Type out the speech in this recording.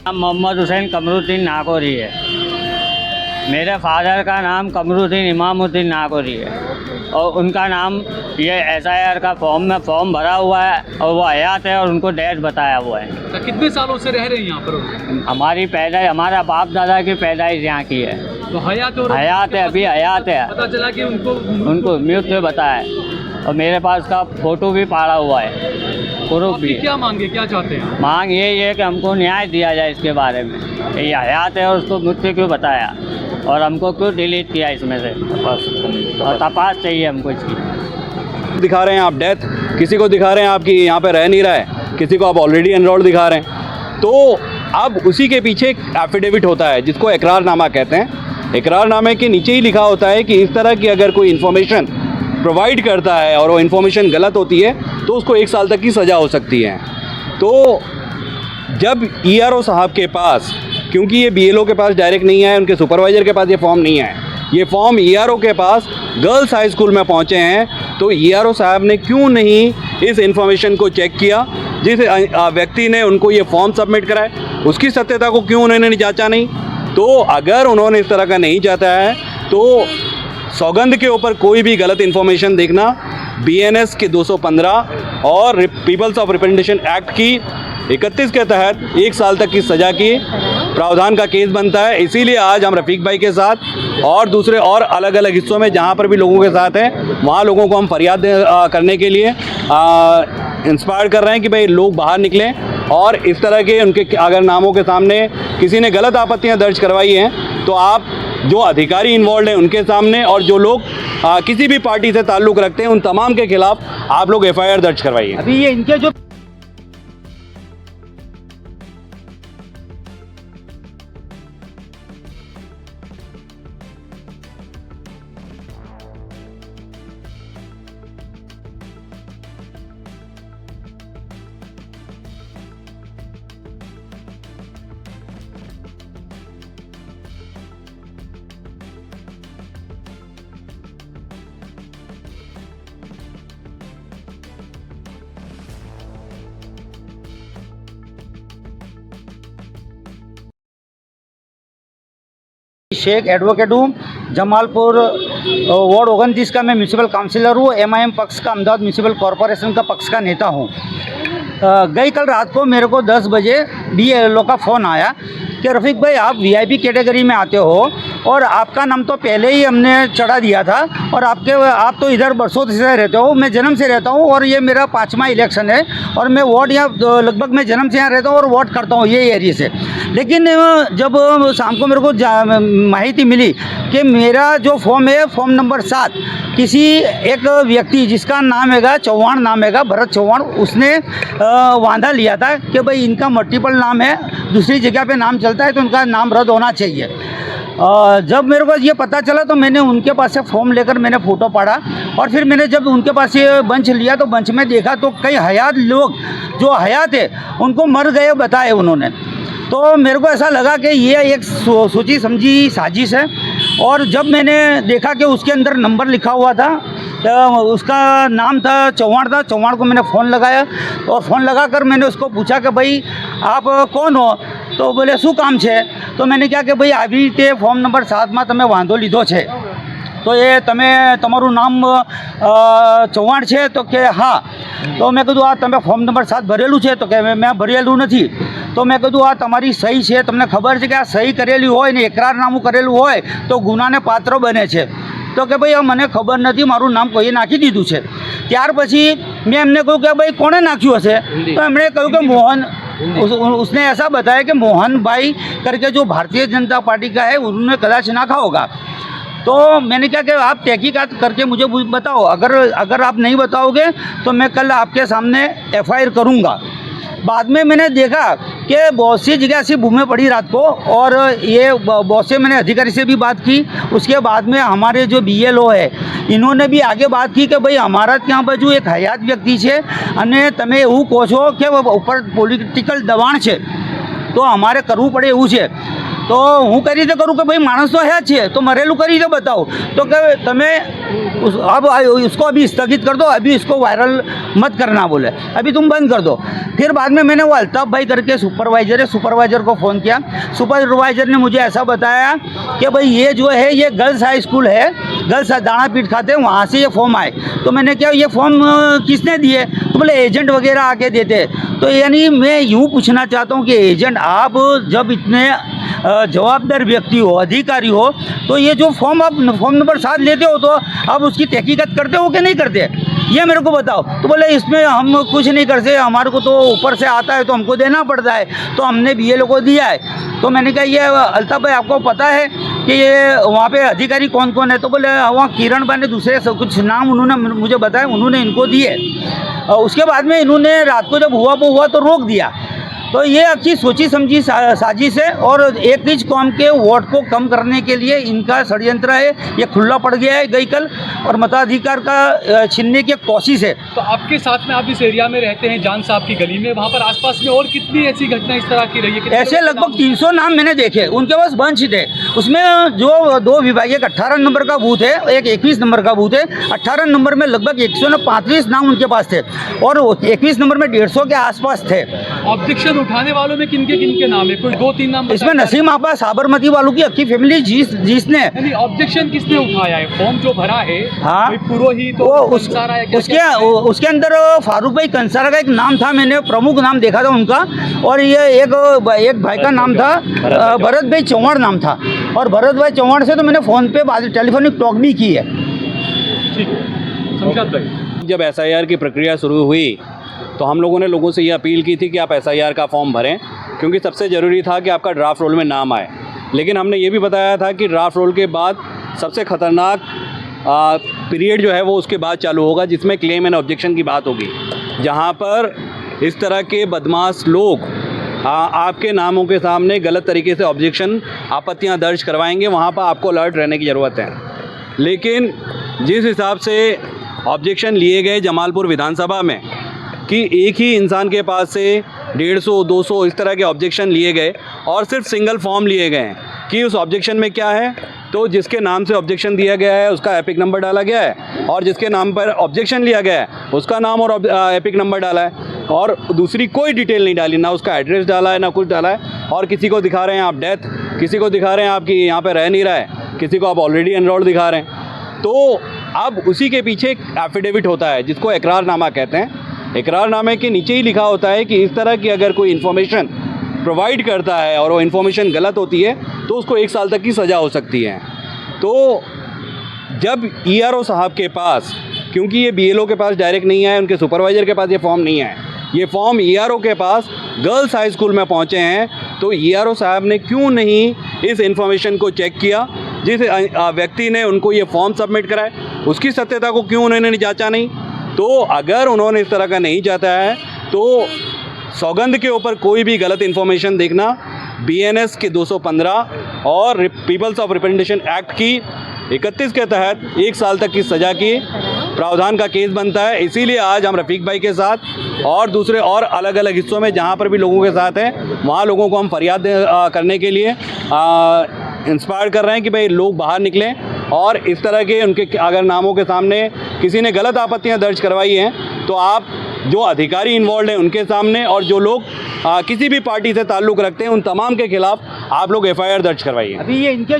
नाम मोहम्मद हुसैन कमरुद्दीन नागौरी है। मेरे फादर का नाम कमरुद्दीन इमामुद्दीन नागौरी है और उनका नाम ये SIR का फॉर्म भरा हुआ है और वो हयात है और उनको डेथ बताया हुआ है। तो कितने सालों से रह रहे हैं यहाँ पर? हमारा बाप दादा की पैदाइश यहाँ की है। तो हयात है, अभी हयात है। पता चला कि उनको मृत्यु बताया है और मेरे पास का फोटो भी पाड़ा हुआ है, प्रूफ भी। क्या मांगे, क्या चाहते हैं? मांग यही है कि हमको न्याय दिया जाए इसके बारे में। ये हयात है और उसको मृत्यु क्यों बताया और हमको क्यों डिलीट किया इसमें से, और तपास चाहिए हमको इसकी। दिखा रहे हैं आप डेथ, किसी को दिखा रहे हैं आपकी यहाँ पे रह नहीं रहा है, किसी को आप ऑलरेडी एनरोल्ड दिखा रहे हैं। तो अब उसी के पीछे एक एफिडेविट होता है जिसको इकरारनामा कहते हैं। इकरारनामे के नीचे ही लिखा होता है कि इस तरह की अगर कोई इन्फॉर्मेशन प्रोवाइड करता है और वो इन्फॉर्मेशन गलत होती है तो उसको 1 साल तक की सज़ा हो सकती है। तो जब ERO साहब के पास, क्योंकि ये BLO के पास डायरेक्ट नहीं है, उनके सुपरवाइज़र के पास ये फॉर्म नहीं है, ये फॉर्म ERO के पास गर्ल्स हाई स्कूल में पहुँचे हैं, तो ERO साहब ने क्यों नहीं इस इन्फॉर्मेशन को चेक किया? जिस व्यक्ति ने उनको ये फॉर्म सबमिट कराए उसकी सत्यता को क्यों उन्होंने जांचा नहीं? तो अगर उन्होंने इस तरह का नहीं जांचा है तो सौगंध के ऊपर कोई भी गलत इन्फॉर्मेशन देखना BNS के 215 और पीपल्स ऑफ रिप्रेजेंटेशन एक्ट की 31 के तहत 1 साल तक की सज़ा की प्रावधान का केस बनता है। इसीलिए आज हम रफ़ीक भाई के साथ और दूसरे और अलग अलग हिस्सों में जहां पर भी लोगों के साथ हैं वहां लोगों को हम फरियाद करने के लिए इंस्पायर कर रहे हैं कि भाई लोग बाहर निकलें और इस तरह के उनके अगर नामों के सामने किसी ने गलत आपत्तियां दर्ज करवाई हैं तो आप जो अधिकारी इन्वॉल्व हैं उनके सामने और जो लोग किसी भी पार्टी से ताल्लुक़ रखते हैं उन तमाम के खिलाफ आप लोग FIR दर्ज करवाइए। अभी ये इनके जो शेख एडवोकेट हूँ, जमालपुर वार्ड 29 का मैं म्यूनसिपल काउंसिलर हूँ। MIM पक्ष का, अहमदाबाद म्यूनसिपल कॉरपोरेशन का पक्ष का नेता हूँ। गई कल रात को मेरे को 10 बजे BLO का फ़ोन आया कि रफ़ीक भाई आप VIP कैटेगरी में आते हो और आपका नाम तो पहले ही हमने चढ़ा दिया था और आप तो इधर बरसों से रहते हो, मैं जन्म से रहता हूँ और ये मेरा 5वां इलेक्शन है और मैं वार्ड यहाँ लगभग मैं जन्म से यहाँ रहता हूँ और वोट करता हूँ ये एरिया से। लेकिन जब शाम को मेरे को माहिती मिली कि मेरा जो फॉर्म है फॉर्म नंबर 7 किसी एक व्यक्ति जिसका नाम हैगा चौहान, नाम हैगा भरत चौहान, उसने वादा लिया था कि भाई इनका मल्टीपल नाम है, दूसरी जगह पे नाम चलता है तो उनका नाम रद्द होना चाहिए। जब मेरे को ये पता चला तो मैंने उनके पास से फॉर्म लेकर मैंने फ़ोटो पढ़ा और फिर मैंने जब उनके पास से बंच लिया तो बंच में देखा तो कई हयात लोग जो हयात है उनको मर गए बताए उन्होंने। तो मेरे को ऐसा लगा कि ये एक सोची समझी साजिश है। और जब मैंने देखा कि उसके अंदर नंबर लिखा हुआ था तो उसका नाम था चौहान को मैंने फ़ोन लगाया और फ़ोन लगाकर मैंने उसको पूछा कि भाई आप कौन हो? तो बोले શું કામ છે? तो मैंने कहा कि भाई આવી રીતે ફોર્મ નંબર 7માં તમે વાંધો લીધો છે તો એ તમે તમારું નામ ચૌહાણ છે? તો કે હા। તો મેં કીધું આ તમે ફોર્મ નંબર 7 ભરેલું છે? તો કે મેં ભરેલું નથી। તો મેં કીધું આ તમારી સહી છે, તમને ખબર છે કે આ સહી કરેલી હોય ને એકરારનામું કરેલું હોય તો ગુનાને પાત્ર બને છે? તો કે ભાઈ મને ખબર નથી, મારું નામ કોઈએ નાખી દીધું છે। ત્યાર પછી મેં એમને કહ્યું કે ભાઈ કોણે નાખ્યું હશે? તો એમણે કહ્યું કે મોહન, उसने ऐसा बताया कि मोहन भाई करके जो भारतीय जनता पार्टी का है उन्होंने कदाच नाखा होगा। तो मैंने कहा कि आप तहकीकात करके मुझे बताओ, अगर आप नहीं बताओगे तो मैं कल आपके सामने FIR करूँगा। बाद में मैंने देखा कि बहुत सी जगह ऐसी भूमि पड़ी रात को और ये बहुत से मैंने अधिकारी से भी बात की। उसके बाद में हमारे जो BLO है इन्होंने भी आगे बात की कि भाई हमारा ત્યાં બાજુ એક હયાત વ્યક્તિ છે અને તમે એવું કહો છો કે ઉપર પોલિટિકલ દબાણ છે તો અમારે કરવું પડે એવું છે। તો હું કઈ રીતે કરું કે ભાઈ માણસ તો હે છે તો મરેલું કરી રીતે બતાવો તો કે તમે अब उसको अभी स्थगित कर दो, अभी इसको वायरल मत करना बोले, अभी तुम बंद कर दो। फिर बाद में मैंने वो अल्ताफ़ भाई करके सुपरवाइज़र है, सुपरवाइज़र को फ़ोन किया। सुपरवाइज़र ने मुझे ऐसा बताया कि भाई ये जो है ये गर्ल्स हाई स्कूल है, गर्ल्स दाना पीठ खाते हैं, वहाँ से ये फॉर्म आए। तो मैंने क्या ये फॉर्म किसने दिए? तो बोले एजेंट वगैरह आके देते। तो यानी मैं यूँ पूछना चाहता हूँ कि एजेंट आप जब इतने जवाबदार व्यक्ति हो, अधिकारी हो, तो ये जो फॉर्म आप फॉर्म नंबर 7 लेते हो तो आप उसकी तहकीकत करते हो कि नहीं करते, ये मेरे को बताओ। तो बोले इसमें हम कुछ नहीं करते, हमारे को तो ऊपर से आता है तो हमको देना पड़ता है, तो हमने BLO को दिया है। तो मैंने कहा ये अल्ताफ़ भाई आपको पता है कि ये वहाँ पे अधिकारी कौन कौन है? तो बोले वहाँ किरण भाई ने दूसरे कुछ नाम उन्होंने मुझे बताया, उन्होंने इनको दिए। उसके बाद में इन्होंने रात को जब हुआ तो रोक दिया। तो ये अच्छी सोची समझी साजिश है और एक ही कौम के वोट को कम करने के लिए इनका षड्यंत्र है। ये खुला पड़ गया है गई कल और मताधिकार का छीनने की कोशिश है। तो आपके साथ में आप इस एरिया में रहते हैं, जान साहब की गली में, वहाँ पर आसपास में और कितनी ऐसी घटना इस तरह की रही है? ऐसे लगभग 300 नाम मैंने देखे, उनके पास बंच थे। उसमें जो 2 विभाग, एक 18 नंबर का बूथ है, एक 21 नंबर का बूथ है। 18 नंबर में लगभग 135 नाम उनके पास थे और 21 नंबर में 150 के आसपास थे। ऑब्जेक्शन उठाने वालों में किनके नाम है? कोई 2-3 नाम इसमें नसीम आपा साबरमती वालों की अक्की फैमिली जिसने ऑब्जेक्शन किसने उठाया है? फॉर्म जो भरा है, हाँ, कोई पुरोहित वो उसके अंदर फारूक भाई कंसारा का एक नाम था, मैंने प्रमुख नाम देखा था उनका। और ये एक भाई का नाम था भरत भाई चौहान नाम था, और भरत भाई चौहान से तो मैंने फ़ोन पे टेलीफोनिक टॉक भी की है। ठीक है, शमशाद भाई। जब SIR की प्रक्रिया शुरू हुई तो हम लोगों ने लोगों से ये अपील की थी कि आप SIR का फॉर्म भरें, क्योंकि सबसे ज़रूरी था कि आपका ड्राफ्ट रोल में नाम आए। लेकिन हमने ये भी बताया था कि ड्राफ्ट रोल के बाद सबसे ख़तरनाक पीरियड जो है वो उसके बाद चालू होगा, जिसमें क्लेम एंड ऑब्जेक्शन की बात होगी, जहाँ पर इस तरह के बदमाश लोग आपके नामों के सामने गलत तरीके से ऑब्जेक्शन, आपत्तियाँ दर्ज करवाएंगे। वहाँ पर आपको अलर्ट रहने की ज़रूरत है। लेकिन जिस हिसाब से ऑब्जेक्शन लिए गए जमालपुर विधानसभा में कि एक ही इंसान के पास से 150-200 इस तरह के ऑब्जेक्शन लिए गए और सिर्फ सिंगल फॉर्म लिए गए हैं कि उस ऑब्जेक्शन में क्या है, तो जिसके नाम से ऑब्जेक्शन दिया गया है उसका एपिक नंबर डाला गया है और जिसके नाम पर ऑब्जेक्शन लिया गया है उसका नाम और एपिक नंबर डाला है और दूसरी कोई डिटेल नहीं डाली, ना उसका एड्रेस डाला है ना कुछ डाला है। और किसी को दिखा रहे हैं आप डेथ, किसी को दिखा रहे हैं आपकी यहाँ पर रह नहीं रहा है, किसी को आप ऑलरेडी एनरोल्ड दिखा रहे हैं। तो अब उसी के पीछे एक एफिडेविट होता है जिसको इकरारनामा कहते हैं। इकरारनामे के नीचे ही लिखा होता है कि इस तरह की अगर कोई इन्फॉर्मेशन प्रोवाइड करता है और वो इन्फॉर्मेशन गलत होती है तो उसको 1 साल तक की सज़ा हो सकती है। तो जब ERO साहब के पास, क्योंकि ये BLO के पास डायरेक्ट नहीं है, उनके सुपरवाइज़र के पास ये फॉर्म नहीं है, ये फॉर्म ERO के पास गर्ल्स हाई स्कूल में पहुँचे हैं, तो ERO साहब ने क्यों नहीं इस इन्फॉर्मेशन को चेक किया? जिस व्यक्ति ने उनको ये फॉर्म सबमिट कराए उसकी सत्यता को क्यों उन्होंने जांचा नहीं? तो अगर उन्होंने इस तरह का नहीं चाहता है तो सौगंध के ऊपर कोई भी गलत इन्फॉर्मेशन देखना BNS के 215 और पीपल्स ऑफ रिप्रेजेंटेशन एक्ट की 31 के तहत 1 साल तक की सज़ा की प्रावधान का केस बनता है। इसीलिए आज हम रफ़ीक भाई के साथ और दूसरे और अलग अलग हिस्सों में जहाँ पर भी लोगों के साथ हैं वहाँ लोगों को हम फरियाद करने के लिए इंस्पायर कर रहे हैं कि भाई लोग बाहर निकलें और इस तरह के उनके अगर नामों के सामने किसी ने गलत आपत्तियां दर्ज करवाई हैं तो आप जो अधिकारी इन्वॉल्व हैं उनके सामने और जो लोग किसी भी पार्टी से ताल्लुक़ रखते हैं उन तमाम के खिलाफ़ आप लोग FIR दर्ज करवाइए। अभी ये इनके जो